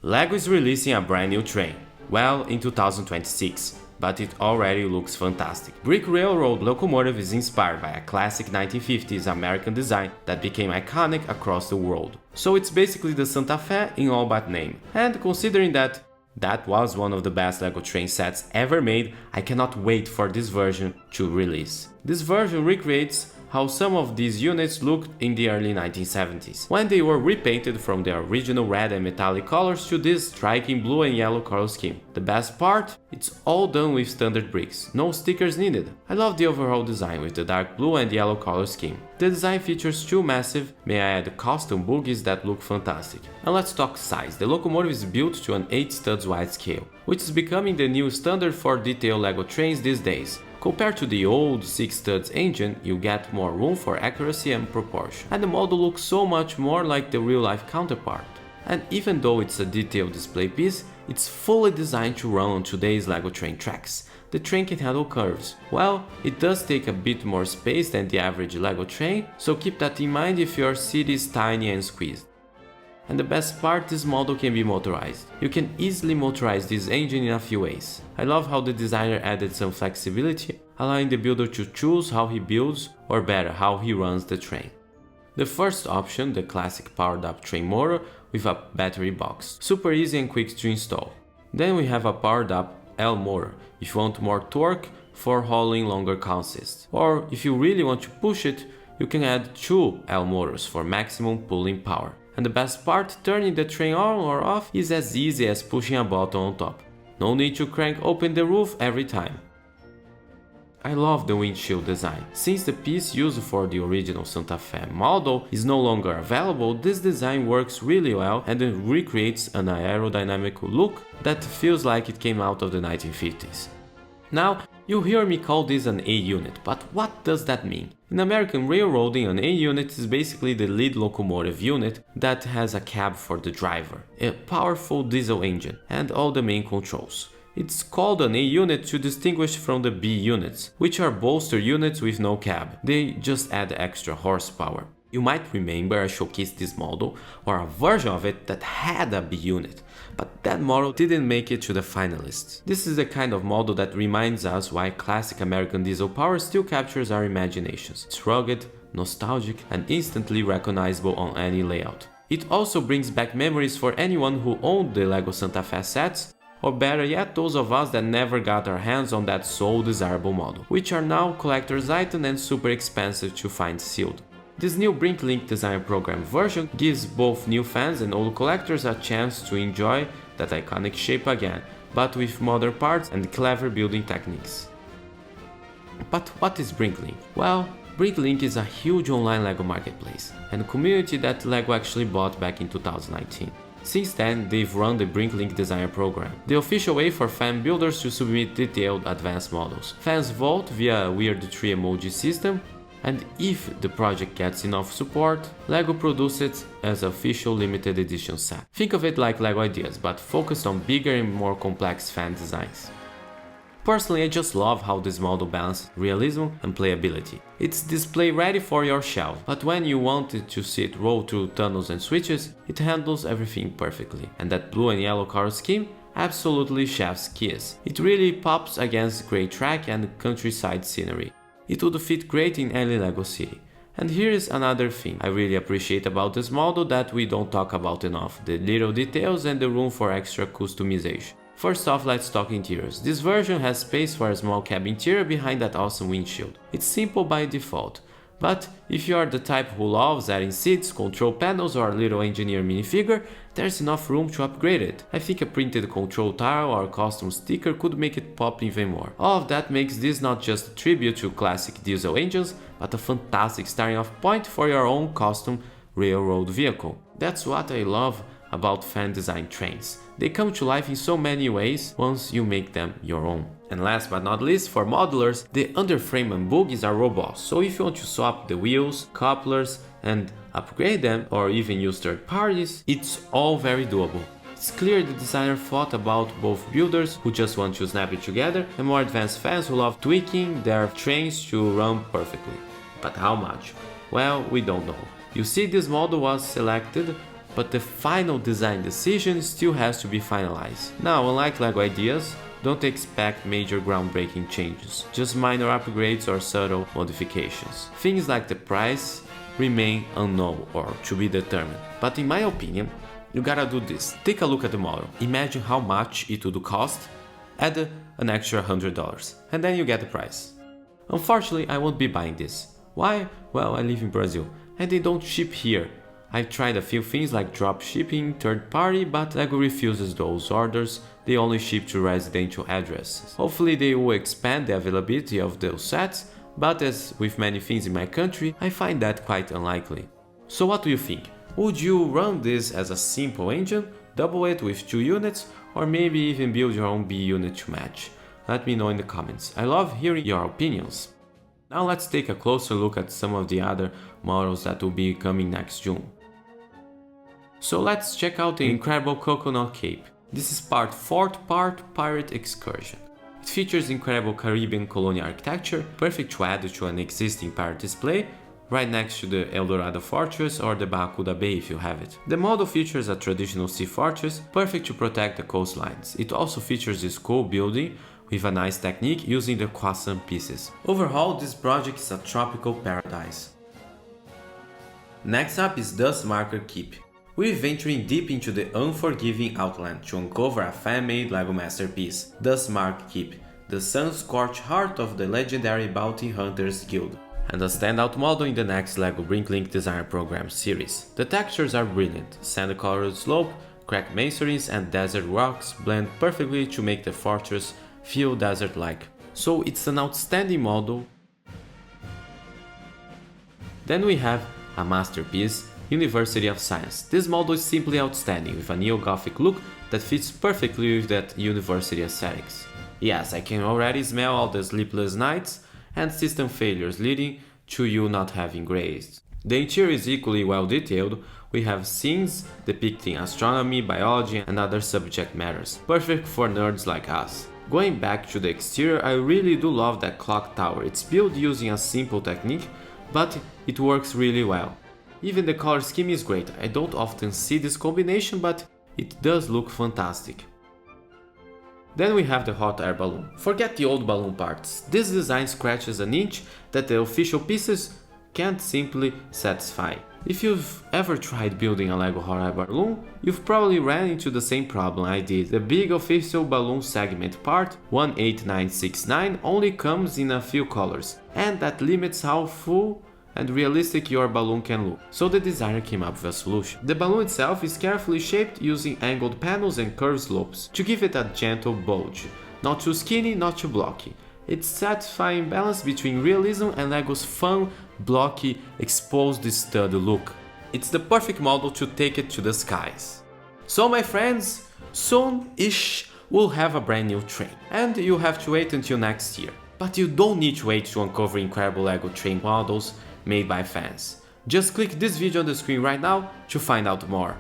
LEGO is releasing a brand new train, well, in 2026, but it already looks fantastic. Brick Railroad Locomotive is inspired by a classic 1950s American design that became iconic across the world. So it's basically the Santa Fe in all but name. And considering that was one of the best LEGO train sets ever made, I cannot wait for this version to release. This version recreates how some of these units looked in the early 1970s, when they were repainted from their original red and metallic colors to this striking blue and yellow color scheme. The best part? It's all done with standard bricks, no stickers needed. I love the overall design with the dark blue and yellow color scheme. The design features two massive, may I add, custom bogies that look fantastic. And let's talk size. The locomotive is built to an 8 studs wide scale, which is becoming the new standard for detailed LEGO trains these days. Compared to the old 6 studs engine, you get more room for accuracy and proportion, and the model looks so much more like the real-life counterpart. And even though it's a detailed display piece, it's fully designed to run on today's LEGO train tracks. The train can handle curves. Well, it does take a bit more space than the average LEGO train, so keep that in mind if your city is tiny and squeezed. And the best part, this model can be motorized. You can easily motorize this engine in a few ways. I love how the designer added some flexibility, allowing the builder to choose how he builds, or better, how he runs the train. The first option, the classic powered up train motor with a battery box. Super easy and quick to install. Then we have a powered up L motor, if you want more torque for hauling longer consists. Or if you really want to push it, you can add two L motors for maximum pulling power. And the best part, turning the train on or off is as easy as pushing a button on top. No need to crank open the roof every time. I love the windshield design. Since the piece used for the original Santa Fe model is no longer available, this design works really well and it recreates an aerodynamic look that feels like it came out of the 1950s. Now, you hear me call this an A unit, but what does that mean? In American railroading, an A unit is basically the lead locomotive unit that has a cab for the driver, a powerful diesel engine, and all the main controls. It's called an A unit to distinguish from the B units, which are bolster units with no cab. They just add extra horsepower. You might remember I showcased this model, or a version of it that had a B unit, but that model didn't make it to the finalists. This is the kind of model that reminds us why classic American diesel power still captures our imaginations. It's rugged, nostalgic, and instantly recognizable on any layout. It also brings back memories for anyone who owned the LEGO Santa Fe sets, or better yet, those of us that never got our hands on that so desirable model, which are now collector's items and super expensive to find sealed. This new BrickLink Designer Program version gives both new fans and old collectors a chance to enjoy that iconic shape again, but with modern parts and clever building techniques. But what is Brinklink? Well, Brinklink is a huge online LEGO marketplace and community that LEGO actually bought back in 2019. Since then, they've run the BrickLink Designer Program, the official way for fan builders to submit detailed advanced models. Fans vote via a weird tree emoji system, and if the project gets enough support, LEGO produces it as an official limited edition set. Think of it like LEGO Ideas, but focused on bigger and more complex fan designs. Personally, I just love how this model balances realism and playability. It's display ready for your shelf, but when you want it to see it roll through tunnels and switches, it handles everything perfectly. And that blue and yellow color scheme? Absolutely chef's kiss. It really pops against grey track and countryside scenery. It would fit great in any LEGO city. And here is another thing I really appreciate about this model that we don't talk about enough, the little details and the room for extra customization. First off, let's talk interiors. This version has space for a small cab interior behind that awesome windshield. It's simple by default, but if you are the type who loves adding seats, control panels or a little engineer minifigure, there's enough room to upgrade it. I think a printed control tile or a custom sticker could make it pop even more. All of that makes this not just a tribute to classic diesel engines, but a fantastic starting off point for your own custom railroad vehicle. That's what I love about fan design trains. They come to life in so many ways once you make them your own. And last but not least, for modelers, the underframe and bogies are robust, so if you want to swap the wheels, couplers, and upgrade them, or even use third parties, it's all very doable. It's clear the designer thought about both builders who just want to snap it together and more advanced fans who love tweaking their trains to run perfectly. But how much? Well, we don't know. You see, this model was selected but the final design decision still has to be finalized. Now, unlike LEGO ideas, don't expect major groundbreaking changes, just minor upgrades or subtle modifications. Things like the price remain unknown or to be determined, but in my opinion, you gotta do this. Take a look at the model, imagine how much it would cost, add an extra $100, and then you get the price. Unfortunately, I won't be buying this. Why? Well, I live in Brazil, and they don't ship here. I've tried a few things like drop shipping, third party, but LEGO refuses those orders, they only ship to residential addresses. Hopefully they will expand the availability of those sets, but as with many things in my country, I find that quite unlikely. So what do you think? Would you run this as a simple engine, double it with 2 units, or maybe even build your own B unit to match? Let me know in the comments. I love hearing your opinions. Now let's take a closer look at some of the other models that will be coming next June. So let's check out the incredible Coconut Cape. This is fourth part Pirate Excursion. It features incredible Caribbean colonial architecture, perfect to add to an existing pirate display, right next to the El Dorado Fortress or the Barracuda Bay if you have it. The model features a traditional sea fortress, perfect to protect the coastlines. It also features this cool building with a nice technique using the croissant pieces. Overall, this project is a tropical paradise. Next up is Dust Marker Keep. We're venturing deep into the unforgiving outland to uncover a fan-made LEGO masterpiece, Dust Mark Keep, the sun-scorched heart of the legendary Bounty Hunters Guild, and a standout model in the next LEGO BrickLink Designer Program Series. The textures are brilliant, sand-colored slope, cracked masonries and desert rocks blend perfectly to make the fortress feel desert-like. So it's an outstanding model. Then we have a masterpiece, University of Science. This model is simply outstanding, with a neo-Gothic look that fits perfectly with that university aesthetics. Yes, I can already smell all the sleepless nights and system failures leading to you not having grades. The interior is equally well detailed. We have scenes depicting astronomy, biology and other subject matters, perfect for nerds like us. Going back to the exterior, I really do love that clock tower. It's built using a simple technique, but it works really well. Even the color scheme is great. I don't often see this combination, but it does look fantastic. Then we have the hot air balloon. Forget the old balloon parts. This design scratches an itch that the official pieces can't simply satisfy. If you've ever tried building a LEGO hot air balloon, you've probably ran into the same problem I did. The big official balloon segment part, 18969, only comes in a few colors, and that limits how full and realistic your balloon can look. So the designer came up with a solution. The balloon itself is carefully shaped using angled panels and curved slopes to give it a gentle bulge. Not too skinny, not too blocky. It's satisfying balance between realism and LEGO's fun, blocky, exposed stud look. It's the perfect model to take it to the skies. So my friends, soon-ish we'll have a brand new train, and you have to wait until next year. But you don't need to wait to uncover incredible LEGO train models made by fans. Just click this video on the screen right now to find out more.